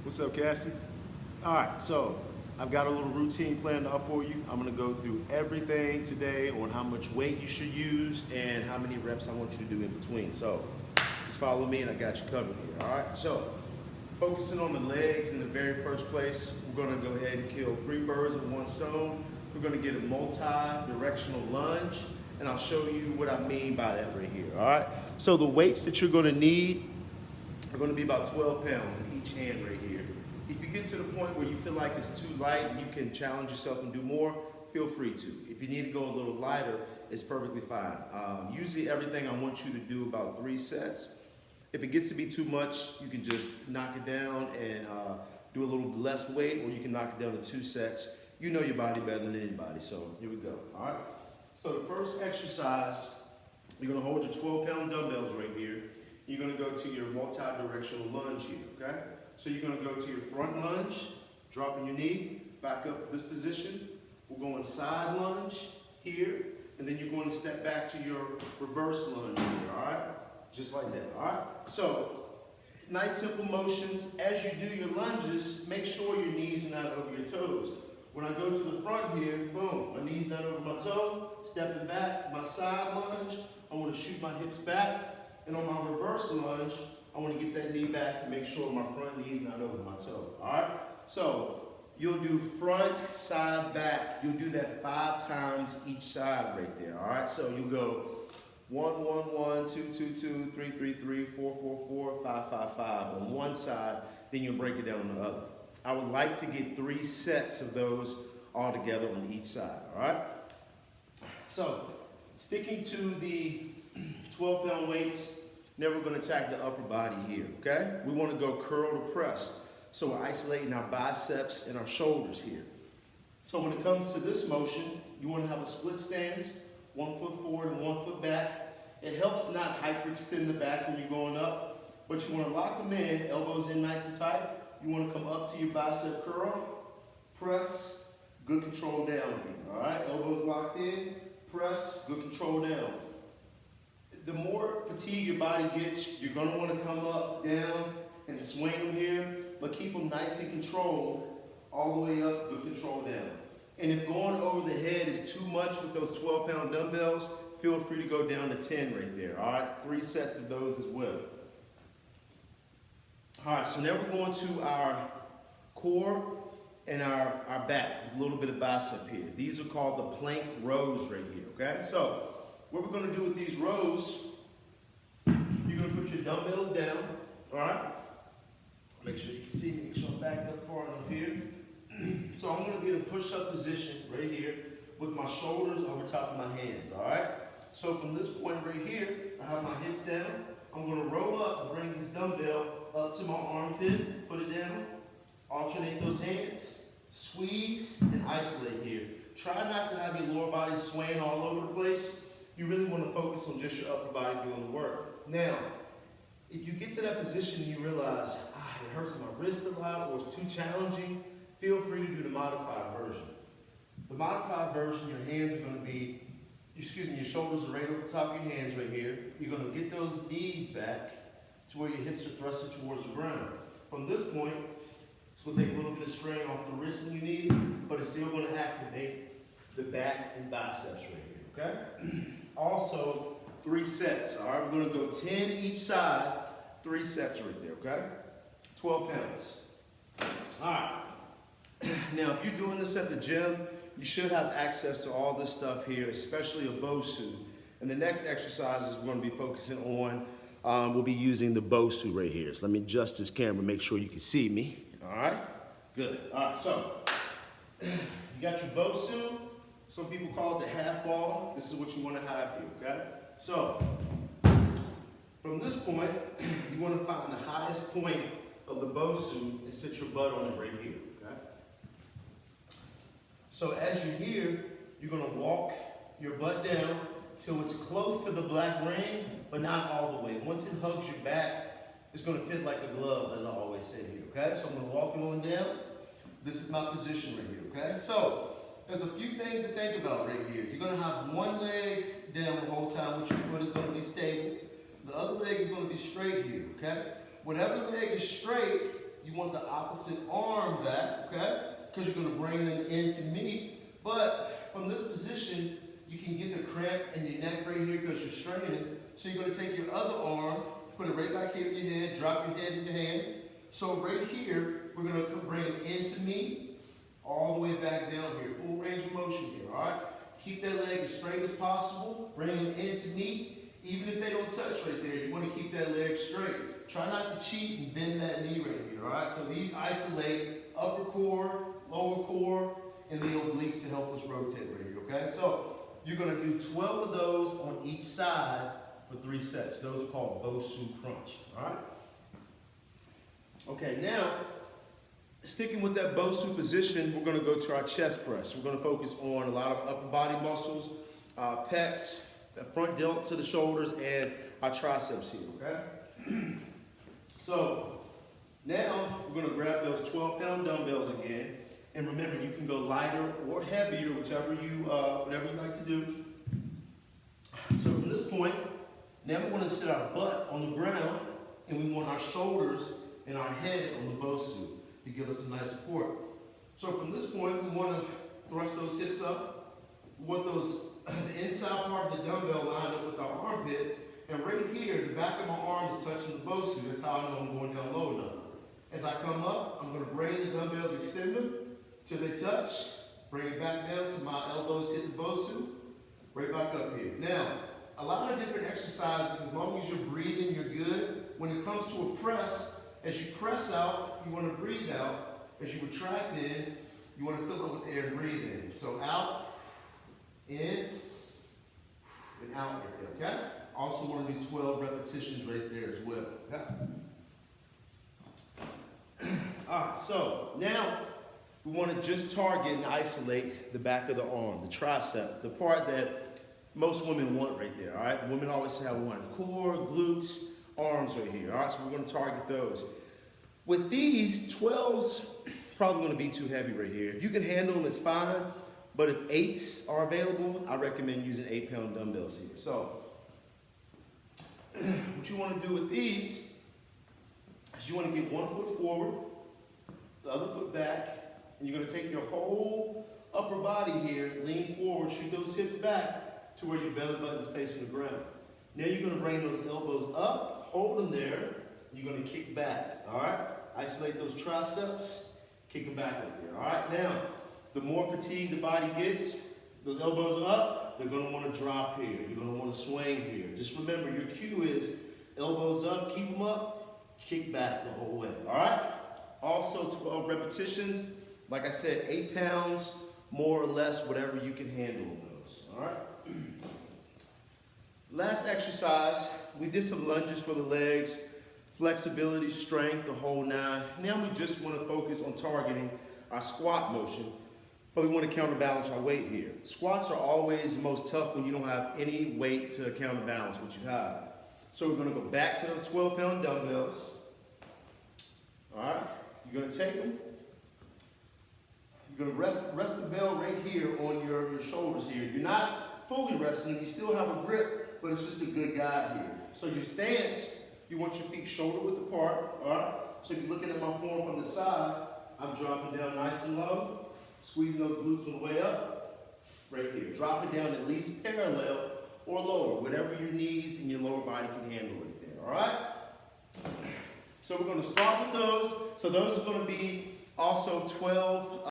What's up, Cassie? All right, so I've got a little routine planned out for you. I'm gonna go through everything today on how much weight you should use and how many reps I want you to do in between. So just follow me and I got you covered here, all right? So focusing on the legs in the very first place, we're gonna go ahead and kill 3 birds with 1 stone. We're gonna get a multi-directional lunge, and I'll show you what I mean by that right here, all right? So the weights that you're gonna need are gonna be about 12 pounds in each hand right here. If you get to the point where you feel like it's too light and you can challenge yourself and do more, feel free to. If you need to go a little lighter, it's perfectly fine. Usually everything I want you to do about 3 sets. If it gets to be too much, you can just knock it down and do a little less weight, or you can knock it down to 2 sets. You know your body better than anybody, so here we go, all right? So the first exercise, you're gonna hold your 12-pound dumbbells right here. You're gonna go to your multi-directional lunge here, okay? So you're gonna go to your front lunge, dropping your knee, back up to this position. We're going side lunge here, and then you're going to step back to your reverse lunge here, all right? Just like that, all right? So, nice simple motions. As you do your lunges, make sure your knees are not over your toes. When I go to the front here, boom, my knees not over my toe, stepping back, my side lunge, I wanna shoot my hips back, and on my reverse lunge, I want to get that knee back to make sure my front knee's not over my toe, all right? So you'll do front, side, back. You'll do that 5 times each side right there, all right? So you'll go 1, 1, 1, 2, 2, 2, 3, 3, 3, 4, 4, 4, 5, 5, 5 on one side, then you'll break it down on the other. I would like to get 3 sets of those all together on each side, all right? So sticking to the 12-pound weights, now we're going to attack the upper body here, okay? We want to go curl to press. So we're isolating our biceps and our shoulders here. So when it comes to this motion, you want to have a split stance, 1 foot forward and 1 foot back. It helps not hyperextend the back when you're going up, but you want to lock them in, elbows in nice and tight. You want to come up to your bicep curl, press, good control down here, all right? Elbows locked in, press, good control down. The more fatigue your body gets, you're going to want to come up, down, and swing them here, but keep them nice and controlled all the way up, good control down. And if going over the head is too much with those 12-pound dumbbells, feel free to go down to 10 right there, all right? 3 sets of those as well. All right, so now we're going to our core and our back with a little bit of bicep here. These are called the plank rows right here, okay? So what we're going to do with these rows, you're going to put your dumbbells down, all right? Make sure you can see me, make sure I'm backed up far enough here. So I'm going to be in a push-up position right here with my shoulders over top of my hands, all right? So from this point right here, I have my hips down. I'm going to roll up and bring this dumbbell up to my armpit, put it down, alternate those hands, squeeze, and isolate here. Try not to have your lower body swaying all over the place. You really want to focus on just your upper body doing the work. Now, if you get to that position and you realize, it hurts my wrist a lot or it's too challenging, feel free to do the modified version. The modified version, your hands are going to be, your shoulders are right over the top of your hands right here. You're going to get those knees back to where your hips are thrusted towards the ground. From this point, it's going to take a little bit of strain off the wrist and your knee, but it's still going to activate the back and biceps right here, okay? Also, 3 sets, all right? We're going to go 10 each side, 3 sets right there, okay? 12 pounds. All right. Now, if you're doing this at the gym, you should have access to all this stuff here, especially a BOSU. And the next exercises we're going to be focusing on, we'll be using the BOSU right here. So let me adjust this camera, make sure you can see me. All right? Good. All right, so you got your BOSU. Some people call it the half ball. This is what you want to have here, okay? So, from this point, you want to find the highest point of the BOSU and sit your butt on it right here, okay? So as you're here, you're going to walk your butt down till it's close to the black ring, but not all the way. Once it hugs your back, it's going to fit like a glove, as I always say here, okay? So I'm going to walk on down. This is my position right here, okay? So there's a few things to think about right here. You're going to have one leg down the whole time, which your foot is going to be stable. The other leg is going to be straight here, okay? Whatever leg is straight, you want the opposite arm back, okay? Because you're gonna bring them into me. But from this position, you can get the cramp in your neck right here because you're straining. So you're gonna take your other arm, put it right back here in your head, drop your head in your hand. So right here, we're gonna bring them into me, all the way back down here. Full range of motion here, all right? Keep that leg as straight as possible. Bring them into me. Even if they don't touch right there, you want to keep that leg straight. Try not to cheat and bend that knee right here, all right? So these isolate upper core, lower core, and the obliques to help us rotate right here, okay? So you're going to do 12 of those on each side for 3 sets. Those are called Bosu crunch, all right? Okay, now, sticking with that Bosu position, we're going to go to our chest press. We're going to focus on a lot of upper body muscles, pecs, the front delt to the shoulders, and our triceps here, okay? So now we're gonna grab those 12-pound dumbbells again. And remember, you can go lighter or heavier, whatever you like to do. So from this point, now we want to sit our butt on the ground, and we want our shoulders and our head on the Bosu to give us a nice support. So from this point, we want to thrust those hips up. We want the inside part of the dumbbell lined up with our armpit, and right here, the back of my arm is touching the Bosu. That's how I know I'm going down low enough. As I come up, I'm going to bring the dumbbells, extend them till they touch, bring it back down to my elbows hit the Bosu, right back up here. Now, a lot of different exercises, as long as you're breathing, you're good. When it comes to a press, as you press out, you want to breathe out. As you retract in, you want to fill it with air and breathe in. So out, in, and out right there, okay? Also want to do 12 repetitions right there as well, okay? All right, so now we want to just target and isolate the back of the arm, the tricep, the part that most women want right there, all right? Women always have one, core, glutes, arms right here, all right? So we're going to target those. With these, 12's probably going to be too heavy right here. If you can handle them, it's fine. But if 8s are available, I recommend using 8-pound dumbbells here. So, what you want to do with these is you want to get one foot forward, the other foot back, and you're going to take your whole upper body here, lean forward, shoot those hips back to where your belly button is facing the ground. Now you're going to bring those elbows up, hold them there, you're going to kick back, all right? Isolate those triceps, kick them back up there, all right? Now, the more fatigued the body gets, the elbows are up, they're going to want to drop here. You're going to want to swing here. Just remember, your cue is elbows up, keep them up, kick back the whole way, all right? Also, 12 repetitions. Like I said, 8 pounds, more or less, whatever you can handle in those, all right? Last exercise, we did some lunges for the legs, flexibility, strength, the whole 9. Now we just want to focus on targeting our squat motion, but we want to counterbalance our weight here. Squats are always the most tough when you don't have any weight to counterbalance what you have. So we're going to go back to those 12-pound dumbbells. All right, you're going to take them. You're going to rest the bell right here on your shoulders here. You're not fully resting, you still have a grip, but it's just a good guide here. So your stance, you want your feet shoulder width apart, all right? So if you're looking at my form from the side, I'm dropping down nice and low, squeezing those glutes on the way up, right here. Drop it down at least parallel or lower, whatever your knees and your lower body can handle right there, all right? So we're going to start with those. So those are going to be also 12